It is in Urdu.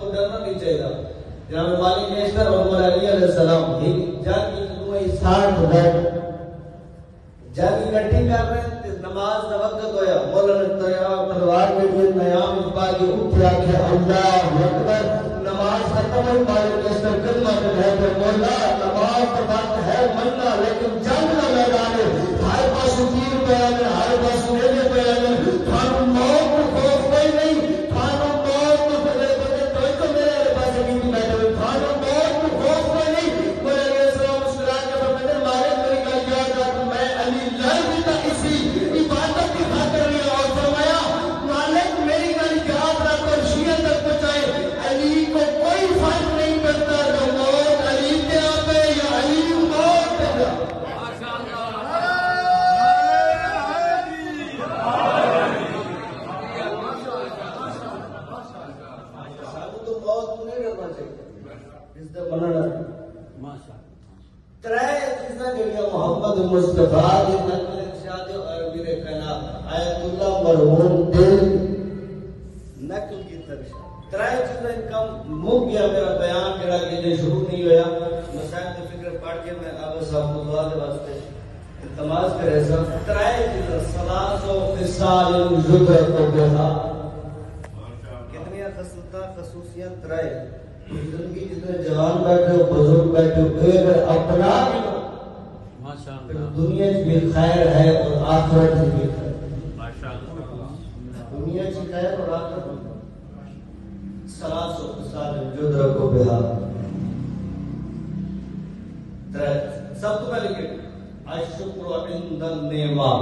ڈرنا نہیں چاہیے. جناب مالک نیشتر اور مولا علی علیہ السلام جنگ کی 60 بیٹھ جنگ اکٹھی کر رہے ہیں. نماز کا وقت ہویا مولا نے تلوار میں بھی نیام پاکی اٹھیا کہ اللہ اکبر. نماز ختم ہوئی. مالک نیشتر کلمہ ہے کہ مولا نماز کا وقت ہے مننا لیکن جنگ کا میدان ہے. ہر پاس تیر پیا ہے, ہر پاس نیزے پیا ہے. تھانوں موت کو خوف کوئی نہیں. تھانوں موت کو تو میرے پاس نہیں بیٹھے. تھانوں موت کو خوف کوئی نہیں. مولا علیہ السلام مسکرا کے فرماتے مالک میری گل یاد رکھ میں علی لڑ بھی تھا اسی عبادت کی خاطر نہیں. اور فرمایا مالک میری گل یاد رکھ اور شیعہ تک پہنچائے علی کو کوئی فرق نہیں پڑتا جو موت علی پہ آپے یا علی موت پہ آپے. محمد مصطفیٰ کی نقل ارشاد عربی رکھنا آیت اللہ مرہون دل نقل کی طرف ترائے چیزیں کم مک گیا. میرا بیان جڑا کہ شروع نہیں ہویا مسائل کی فکر پڑھ کے میں اب صاحب اللہ کے واسطے التماس کرے سا. ترائے چیزیں ثلاث و خصال یدرک بہا کتنی خصوصیات ترائے. زندگی جتنے جوان بیٹھے بزرگ بیٹھے اگر اپنا دنیا میں خیر ہے اور آخرت میں خیر. دنیا کی خیر اور آخرت میں ثلاث و خصال یدرک بہا. سب تو پہلے کہ الشکر عند النعمہ